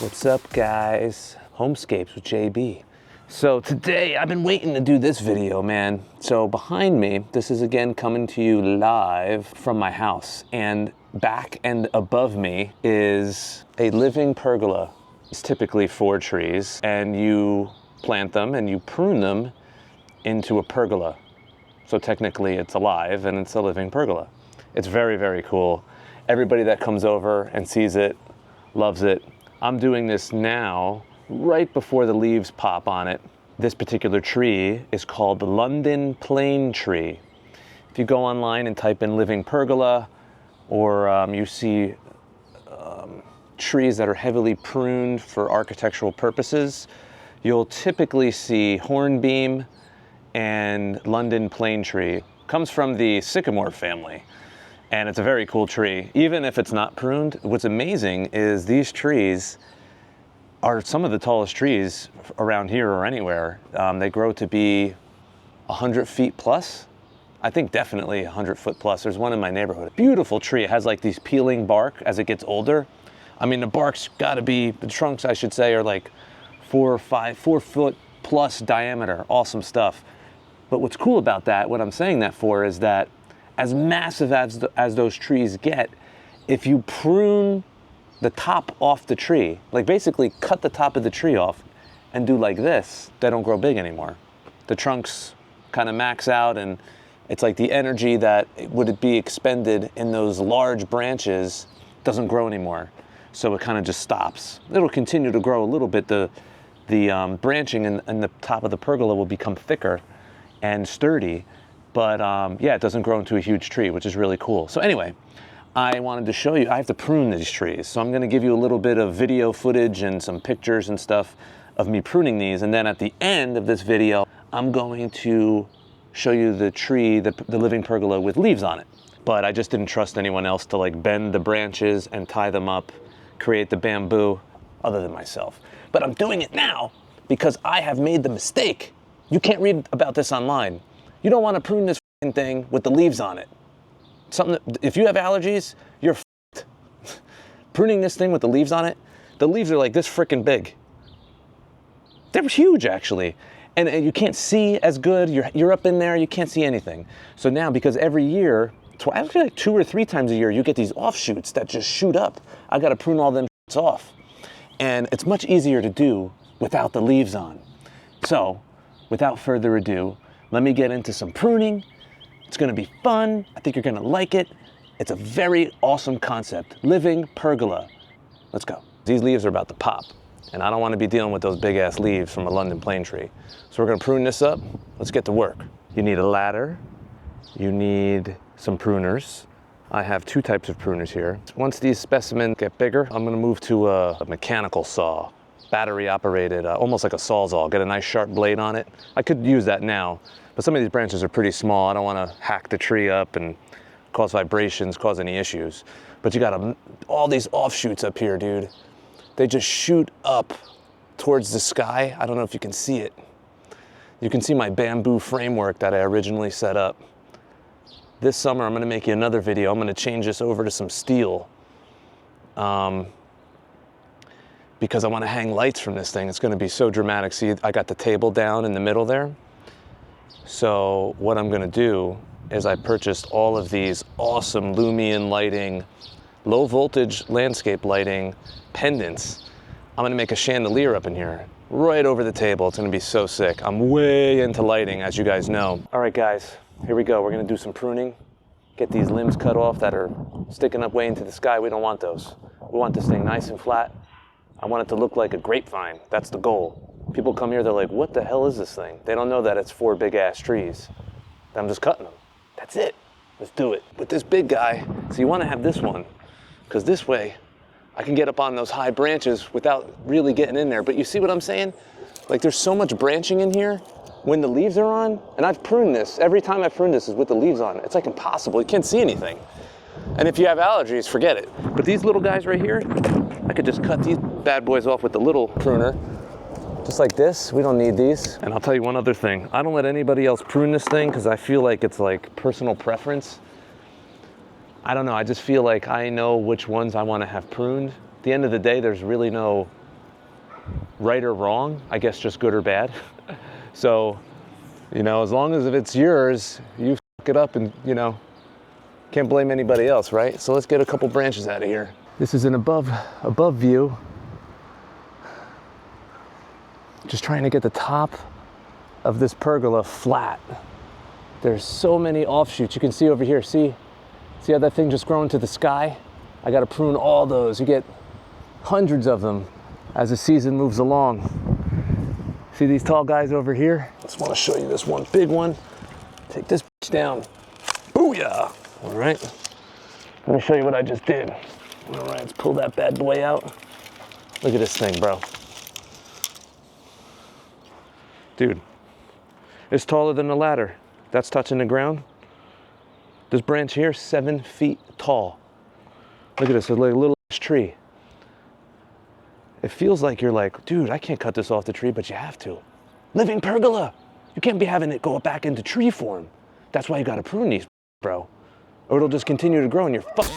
What's up, guys? Homescapes with JB. So today, I've been waiting to do this video, man. So behind me, this is again coming to you live from my house. And back and above me is a living pergola. It's typically 4 trees, and you plant them and you prune them into a pergola. So technically it's alive and it's a living pergola. It's very, very cool. Everybody that comes over and sees it loves it. I'm doing this now right before the leaves pop on it. This particular tree is called the London plane tree. If you go online and type in living pergola, or you see trees that are heavily pruned for architectural purposes, you'll typically see hornbeam and London plane tree. Comes from the sycamore family, and it's a very cool tree. Even if it's not pruned, what's amazing is these trees are some of the tallest trees around here or anywhere. They grow to be 100 feet plus. I think definitely 100 foot plus. There's one in my neighborhood. Beautiful tree. It has like these peeling bark as it gets older. I mean, the bark's gotta be, the trunks I should say, are like 4 foot plus diameter. Awesome stuff. But what's cool about that, what I'm saying that for, is that as massive as those trees get, if you prune the top off the tree, like basically cut the top of the tree off and do like this, they don't grow big anymore. The trunks kind of max out, and it's like the energy that would be expended in those large branches doesn't grow anymore. So it kind of just stops. It'll continue to grow a little bit. The branching in the top of the pergola will become thicker and sturdy, but yeah, it doesn't grow into a huge tree, which is really cool. So anyway, I wanted to show you, I have to prune these trees. So I'm gonna give you a little bit of video footage and some pictures and stuff of me pruning these. And then at the end of this video, I'm going to show you the tree, the living pergola with leaves on it. But I just didn't trust anyone else to like bend the branches and tie them up, create the bamboo, other than myself. But I'm doing it now because I have made the mistake. You can't read about this online. You don't want to prune this thing with the leaves on it. Something that, if you have allergies, you're f***ed. Pruning this thing with the leaves on it, the leaves are like this freaking big. They're huge, actually. And you can't see as good. You're up in there, you can't see anything. So now, because every year, actually like 2 or 3 times a year, you get these offshoots that just shoot up. I got to prune all them off. And it's much easier to do without the leaves on. So, without further ado, let me get into some pruning. It's gonna be fun. I think you're gonna like it. It's a very awesome concept. Living pergola. Let's go. These leaves are about to pop, and I don't wanna be dealing with those big ass leaves from a London plane tree. So we're gonna prune this up. Let's get to work. You need a ladder. You need some pruners. I have 2 types of pruners here. Once these specimens get bigger, I'm gonna move to a mechanical saw. Battery operated, almost like a Sawzall. Get a nice sharp blade on it. I could use that now, but some of these branches are pretty small. I don't want to hack the tree up and cause vibrations, cause any issues. But you got all these offshoots up here, dude. They just shoot up towards the sky. I don't know if you can see it. You can see my bamboo framework that I originally set up. This summer, I'm gonna make you another video. I'm gonna change this over to some steel. Because I want to hang lights from this thing. It's going to be so dramatic. See, I got the table down in the middle there. So what I'm going to do is I purchased all of these awesome Lumion lighting, low voltage landscape lighting pendants. I'm going to make a chandelier up in here, right over the table. It's going to be so sick. I'm way into lighting, as you guys know. All right, guys, here we go. We're going to do some pruning. Get these limbs cut off that are sticking up way into the sky. We don't want those. We want this thing nice and flat. I want it to look like a grapevine. That's the goal. People come here, they're like, what the hell is this thing? They don't know that it's 4 big ass trees. I'm just cutting them. That's it. Let's do it. With this big guy, so you want to have this one, because this way I can get up on those high branches without really getting in there. But you see what I'm saying? Like, there's so much branching in here when the leaves are on, and I've pruned this. Every time I've pruned this is with the leaves on. It's like impossible. You can't see anything. And if you have allergies, forget it. But these little guys right here, I could just cut these bad boys off with the little pruner, just like this. We don't need these. And I'll tell you one other thing. I don't let anybody else prune this thing because I feel like it's like personal preference. I don't know, I just feel like I know which ones I want to have pruned. At the end of the day, there's really no right or wrong, I guess just good or bad. So, you know, as long as if it's yours, you fuck it up and, you know, can't blame anybody else, right? So let's get a couple branches out of here. This is an above view. Just trying to get the top of this pergola flat. There's so many offshoots. You can see over here, see how that thing just growing to the sky? I gotta prune all those. You get hundreds of them as the season moves along. See these tall guys over here? Just wanna show you this one big one. Take this down. Booyah! All right, let me show you what I just did. All right, let's pull that bad boy out. Look at this thing, bro. Dude, it's taller than a ladder. That's touching the ground. This branch here, 7 feet tall. Look at this, it's like a little tree. It feels like you're like, dude, I can't cut this off the tree, but you have to. Living pergola. You can't be having it go back into tree form. That's why you gotta prune these, bro. Or it'll just continue to grow and you're fucked.